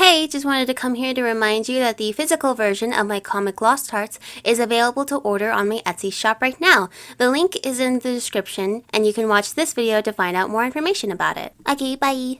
Hey, just wanted to come here to remind you that the physical version of my comic Lost Hearts is available to order on my Etsy shop right now. The link is in the description, and you can watch this video to find out more information about it. Okay, bye!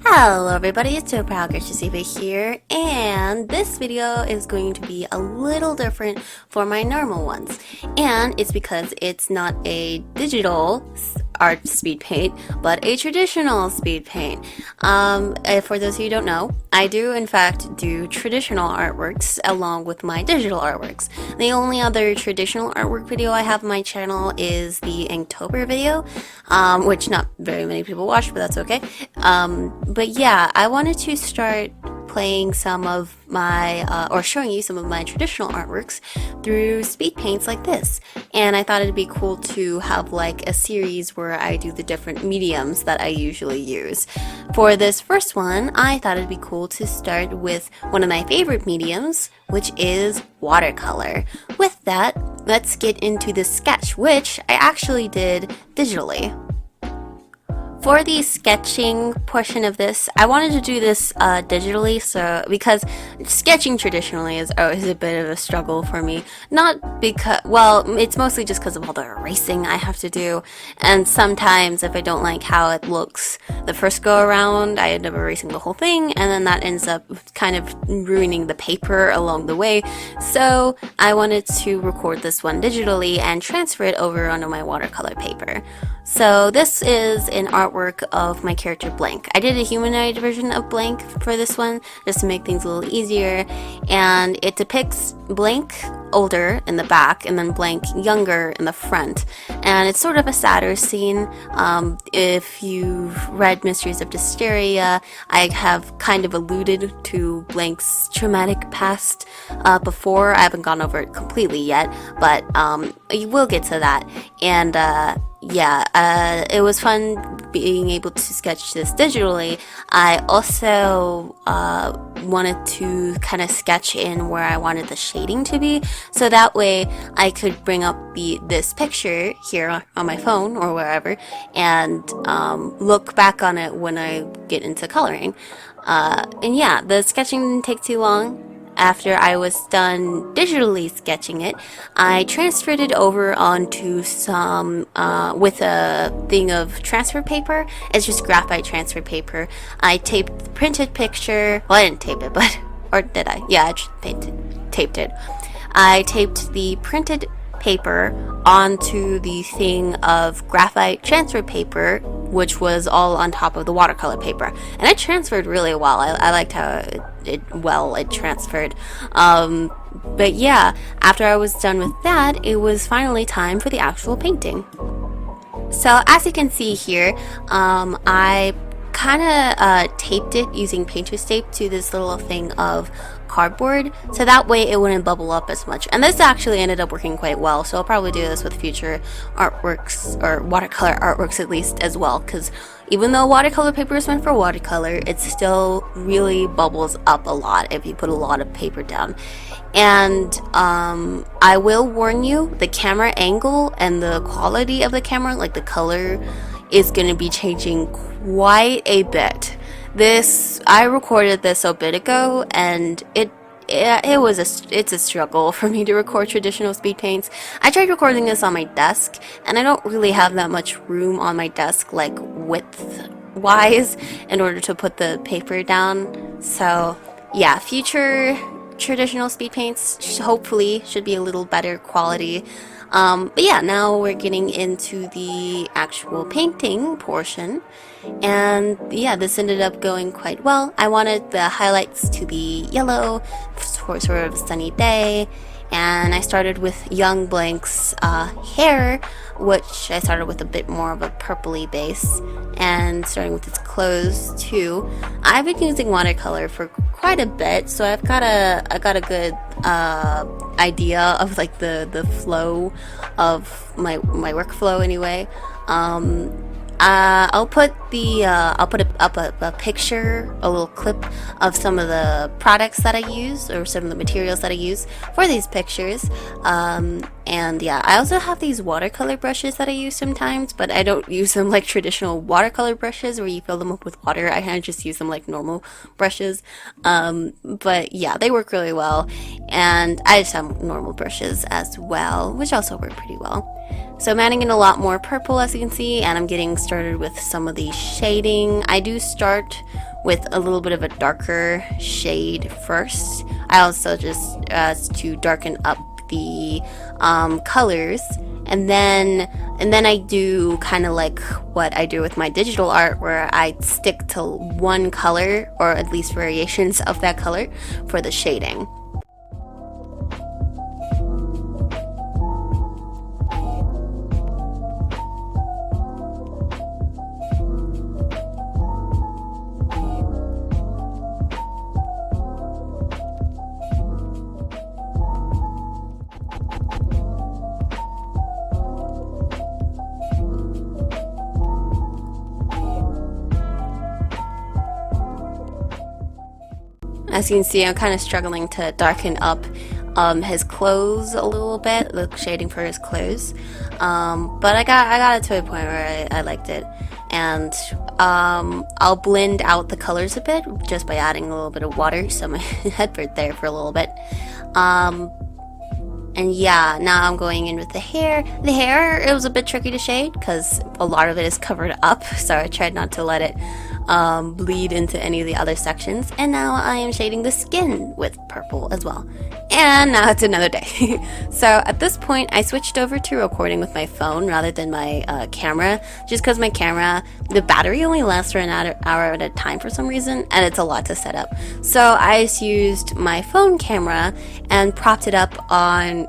Hello everybody, it's Proud Girl E.V.A here, and this video is going to be a little different for my normal ones. And it's because it's not a digital art speed paint, but a traditional speed paint. For those of you who don't know, I do in fact do traditional artworks along with my digital artworks. The only other traditional artwork video I have on my channel is the Inktober video, which not very many people watch, but that's okay. But yeah, I wanted to start playing some of my, or showing you some of my traditional artworks through speed paints like this. And I thought it'd be cool to have like a series where I do the different mediums that I usually use. For this first one, I thought it'd be cool to start with one of my favorite mediums, which is watercolor. With that, let's get into the sketch, which I actually did digitally. For the sketching portion of this, I wanted to do this digitally, so because sketching traditionally is always a bit of a struggle for me. Not because, well, it's mostly just because of all the erasing I have to do, and sometimes if I don't like how it looks the first go around, I end up erasing the whole thing, and then that ends up kind of ruining the paper along the way. So I wanted to record this one digitally and transfer it over onto my watercolor paper. So this is an artwork of my character Blank. I did a humanoid version of Blank for this one just to make things a little easier, and it depicts Blank older in the back and then Blank younger in the front, and it's sort of a sadder scene. If you've read Mysteries of Dysteria, I have kind of alluded to Blank's traumatic past before. I haven't gone over it completely yet, but you will get to that. And yeah, it was fun being able to sketch this digitally. I also wanted to kind of sketch in where I wanted the shading to be, so that way I could bring up this picture here on my phone or wherever and look back on it when I get into coloring. And yeah, the sketching didn't take too long. After I was done digitally sketching it, I transferred it over onto some, with a thing of transfer paper. It's just graphite transfer paper. I taped the printed picture, well, I didn't tape it, but, or did I? Yeah, I taped it. I taped the printed paper onto the thing of graphite transfer paper, which was all on top of the watercolor paper, and it transferred really well. I liked how it transferred. But yeah, after I was done with that, it was finally time for the actual painting. So as you can see here, I kind of taped it using painter's tape to this little thing of cardboard, so that way it wouldn't bubble up as much. And this actually ended up working quite well, so I'll probably do this with future artworks, or watercolor artworks at least, as well, because even though watercolor paper is meant for watercolor, it still really bubbles up a lot if you put a lot of paper down. And I will warn you, the camera angle and the quality of the camera, like the color, is going to be changing quite a bit. I recorded this a bit ago, and it's a struggle for me to record traditional speed paints. I tried recording this on my desk, and I don't really have that much room on my desk, like width wise, in order to put the paper down. So yeah, future traditional speed paints hopefully should be a little better quality. But yeah, now we're getting into the actual painting portion, and yeah, this ended up going quite well. I wanted the highlights to be yellow for sort of a sunny day, and I started with young Blank's hair, which I started with a bit more of a purpley base, and starting with its clothes too. I've been using watercolor for quite a bit, so I got a good idea of like the flow of my workflow anyway. I'll put up a picture, a little clip of some of the products that I use, or some of the materials that I use for these pictures. And yeah, I also have these watercolor brushes that I use sometimes, but I don't use them like traditional watercolor brushes where you fill them up with water. I kind of just use them like normal brushes. But yeah, they work really well. And I just have normal brushes as well, which also work pretty well. So I'm adding in a lot more purple, as you can see, and I'm getting started with some of the shading. I do start with a little bit of a darker shade first. I also just to darken up the colors, and then I do kind of like what I do with my digital art, where I stick to one color or at least variations of that color for the shading. As you can see, I'm kind of struggling to darken up his clothes a little bit, the shading for his clothes. But I got it to a point where I liked it. And I'll blend out the colors a bit just by adding a little bit of water, so my head right there for a little bit. And yeah, now I'm going in with the hair. The hair, it was a bit tricky to shade because a lot of it is covered up, so I tried not to let it bleed into any of the other sections. And now I am shading the skin with purple as well. And now it's another day. So at this point, I switched over to recording with my phone rather than my camera, just because my camera, the battery only lasts for an hour at a time for some reason, and it's a lot to set up. So I just used my phone camera and propped it up on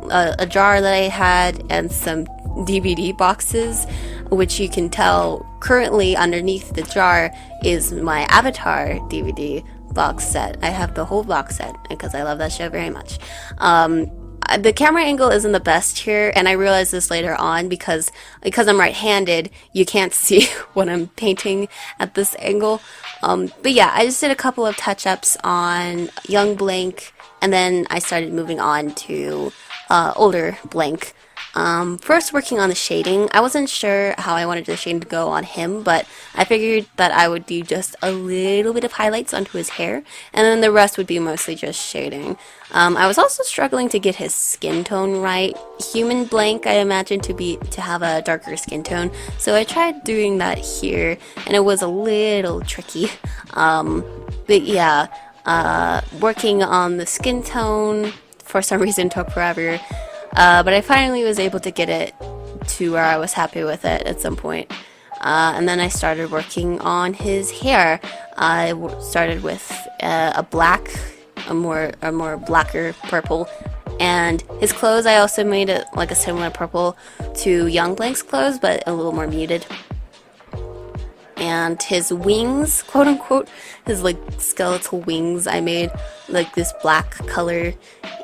a jar that I had and some DVD boxes, which you can tell currently underneath the jar is my Avatar DVD box set. I have the whole box set because I love that show very much. The camera angle isn't the best here, and I realized this later on because I'm right-handed, you can't see what I'm painting at this angle. But yeah, I just did a couple of touch-ups on young Blank, and then I started moving on to older Blank. First working on the shading. I wasn't sure how I wanted the shading to go on him, but I figured that I would do just a little bit of highlights onto his hair, and then the rest would be mostly just shading. I was also struggling to get his skin tone right. Human Blank I imagine to have a darker skin tone, so I tried doing that here, and it was a little tricky. But yeah, working on the skin tone for some reason took forever. But I finally was able to get it to where I was happy with it at some point. And then I started working on his hair. I started with a more blacker purple. And his clothes, I also made it like a similar purple to Young Blank's clothes, but a little more muted. And his wings, quote unquote, his like skeletal wings, I made like this black color.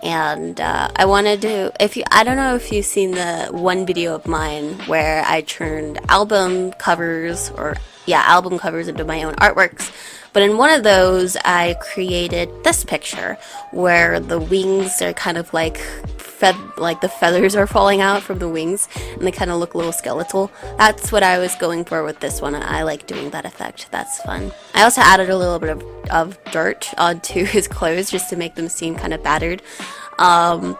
And I wanted to, I don't know if you've seen the one video of mine where I turned album covers into my own artworks. But in one of those, I created this picture where the wings are kind of like the feathers are falling out from the wings, and they kind of look a little skeletal. That's what I was going for with this one. I like doing that effect. That's fun. I also added a little bit of dirt onto his clothes just to make them seem kind of battered. And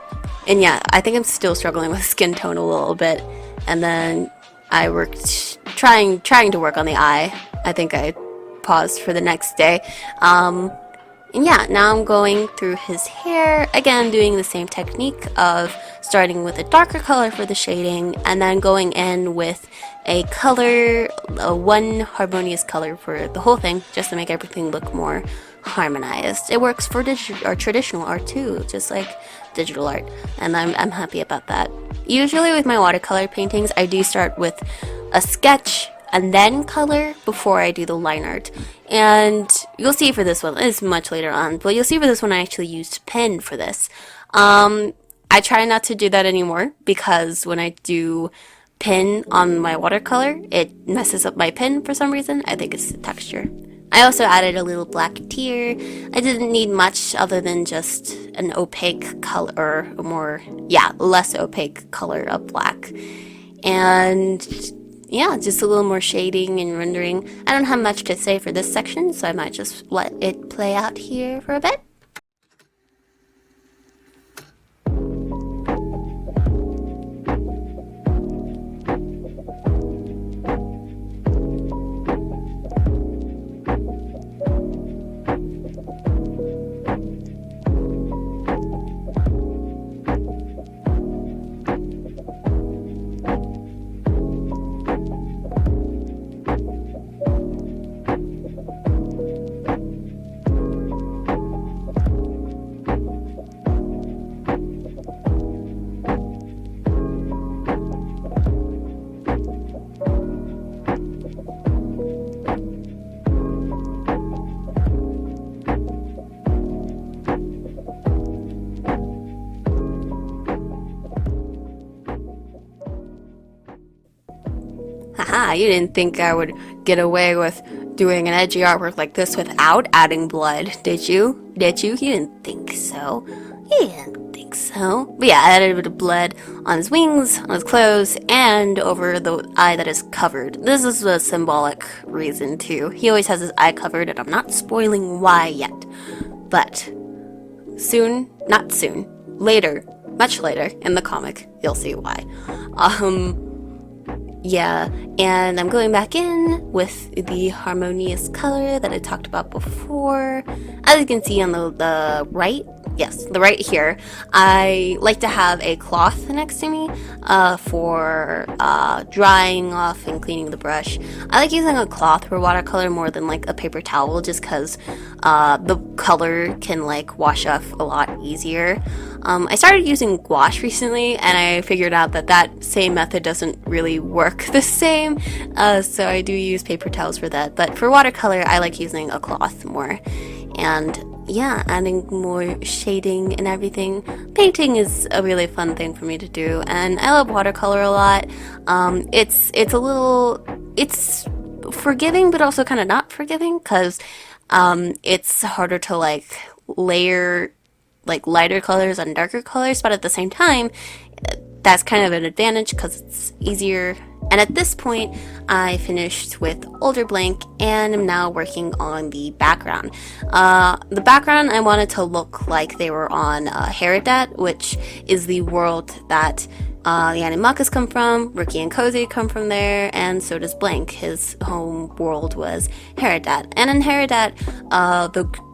yeah, I think I'm still struggling with skin tone a little bit. And then I worked trying to work on the eye. I think I paused for the next day. And yeah, now I'm going through his hair, again doing the same technique of starting with a darker color for the shading and then going in with a color, one harmonious color for the whole thing, just to make everything look more harmonized. It works for traditional art too, just like digital art, and I'm happy about that. Usually with my watercolor paintings, I do start with a sketch and then color before I do the line art. And you'll see for this one, it's much later on, but you'll see for this one I actually used pen for this. I try not to do that anymore because when I do pen on my watercolor, it messes up my pen for some reason. I think it's the texture. I also added a little black tear. I didn't need much other than just an opaque color, or more, yeah, less opaque color of black. And yeah, just a little more shading and rendering. I don't have much to say for this section, so I might just let it play out here for a bit. Haha, you didn't think I would get away with doing an edgy artwork like this without adding blood, did you? Did you? You didn't think so. You didn't think so. But yeah, I added a bit of blood on his wings, on his clothes, and over the eye that is covered. This is a symbolic reason too. He always has his eye covered, and I'm not spoiling why yet. But soon, not soon, later, much later in the comic, you'll see why. Yeah, and I'm going back in with the harmonious color that I talked about before. As you can see on the right, yes, the right here, I like to have a cloth next to me for drying off and cleaning the brush. I like using a cloth for watercolor more than like a paper towel, just because the color can like wash off a lot easier. I started using gouache recently, and I figured out that that same method doesn't really work the same, so I do use paper towels for that. But for watercolor, I like using a cloth more. And yeah, adding more shading and everything. Painting is a really fun thing for me to do, and I love watercolor a lot. It's a little, it's forgiving, but also kind of not forgiving, because it's harder to like layer like lighter colors on darker colors, but at the same time, that's kind of an advantage because it's easier. And at this point, I finished with older blank and am now working on the background. The background I wanted to look like they were on Heredat, which is the world that the Animakas come from. Rookie and Cozy come from there, and so does Blank. His home world was Heredat. And in Heredat,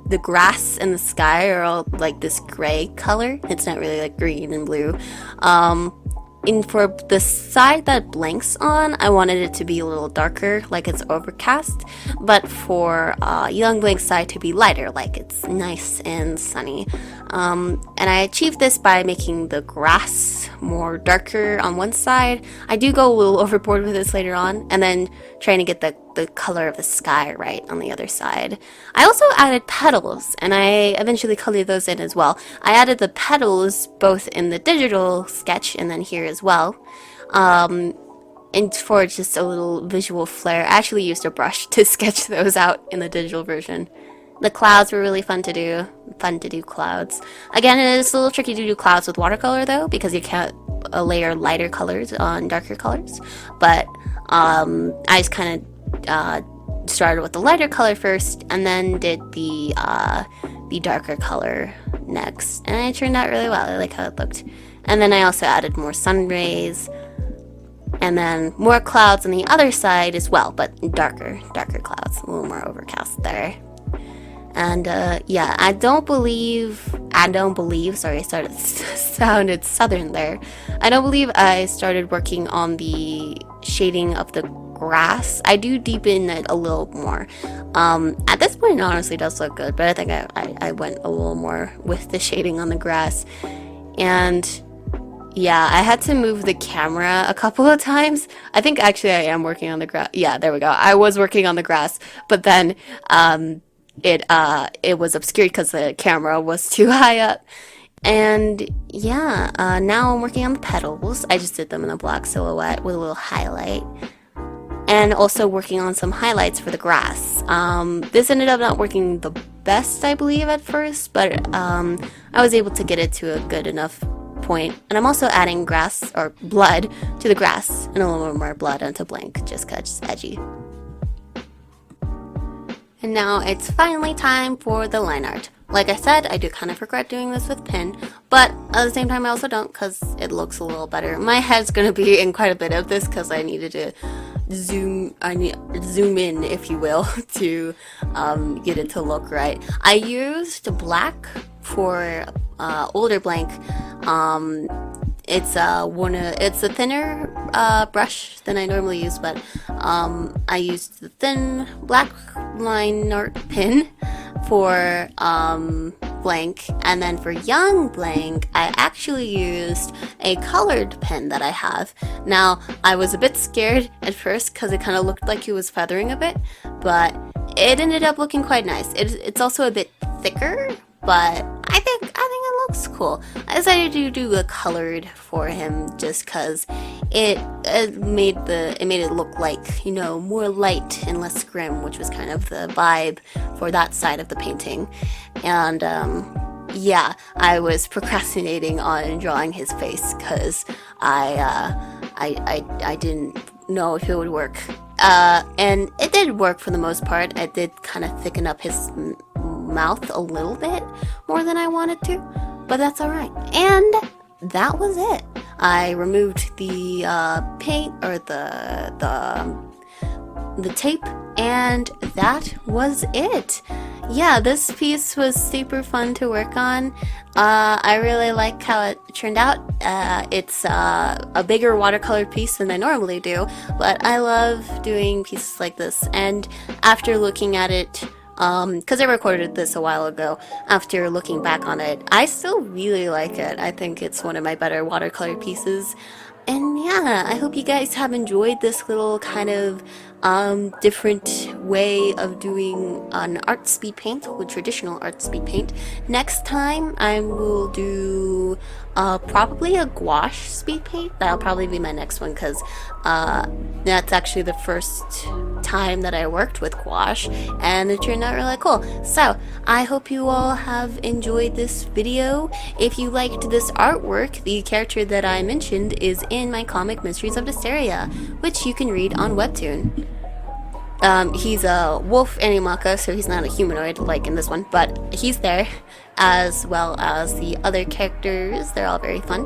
the grass and the sky are all like this gray color. It's not really like green and blue. And for the side that Blank's on, I wanted it to be a little darker, like it's overcast. But for Young Blank's side to be lighter, like it's nice and sunny. And I achieved this by making the grass more darker on one side. I do go a little overboard with this later on, and then trying to get the color of the sky right on the other side. I also added petals, and I eventually colored those in as well. I added the petals both in the digital sketch and then here as well. And for just a little visual flair, I actually used a brush to sketch those out in the digital version. The clouds were really fun to do. Fun to do clouds. Again, it is a little tricky to do clouds with watercolor though, because you can't layer lighter colors on darker colors. But I just kind of started with the lighter color first, and then did the darker color next, and it turned out really well. I like how it looked. And then I also added more sun rays, and then more clouds on the other side as well, but darker clouds, a little more overcast there. And yeah, I don't believe, sorry, I sounded southern there. I don't believe I started working on the shading of the grass. I do deepen it a little more. At this point, it honestly does look good, but I think I went a little more with the shading on the grass. And yeah, I had to move the camera a couple of times. I think actually I am working on the grass. Yeah, there we go. I was working on the grass, but then it was obscured because the camera was too high up. And yeah, now I'm working on the petals. I just did them in a black silhouette with a little highlight. and also working on some highlights for the grass. This ended up not working the best, I believe, at first, but I was able to get it to a good enough point. And I'm also adding grass or blood to the grass and a little more blood onto blank just because it's edgy. And now it's finally time for the line art. Like I said, I do kind of regret doing this with pen, but at the same time I also don't because it looks a little better. My head's going to be in quite a bit of this because I needed to zoom in, if you will, to get it to look right. I used black for older blank. It's a thinner brush than I normally use, but I used the thin black line art pen for blank, and then for young blank I actually used a colored pen that I have. Now I was a bit scared at first because it kind of looked like it was feathering a bit, but it ended up looking quite nice. It's also a bit thicker, but I think it looks cool. I decided to do a colored for him just because it made it look like, you know, more light and less grim, which was kind of the vibe for that side of the painting. And yeah, I was procrastinating on drawing his face because I didn't know if it would work. And it did work for the most part. I did kind of thicken up his mouth a little bit more than I wanted to, but that's alright. And that was it. I removed the paint or the tape, and that was it. Yeah, this piece was super fun to work on. I really like how it turned out. It's a bigger watercolor piece than I normally do, but I love doing pieces like this. And after looking at it, because I recorded this a while ago, after looking back on it, I still really like it. I think it's one of my better watercolor pieces. And yeah, I hope you guys have enjoyed this little kind of different way of doing an art speed paint, with traditional art speed paint. Next time I will do probably a gouache speed paint. That'll probably be my next one because that's actually the first time that I worked with gouache and it turned out really cool. So I hope you all have enjoyed this video. If you liked this artwork, the character that I mentioned is in my comic Mysteries of Dysteria, which you can read on Webtoon. He's a wolf animaka, so he's not a humanoid like in this one, but he's there, as well as the other characters. They're all very fun.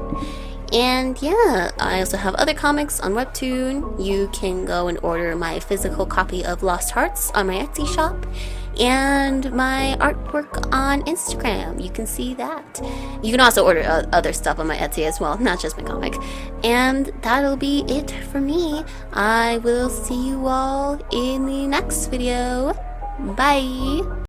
And yeah, I also have other comics on Webtoon. You can go and order my physical copy of Lost Hearts on my Etsy shop, and my artwork on Instagram. You can see that. You can also order other stuff on my Etsy as well, not just my comic. And that'll be it for me. I will see you all in the next video. Bye!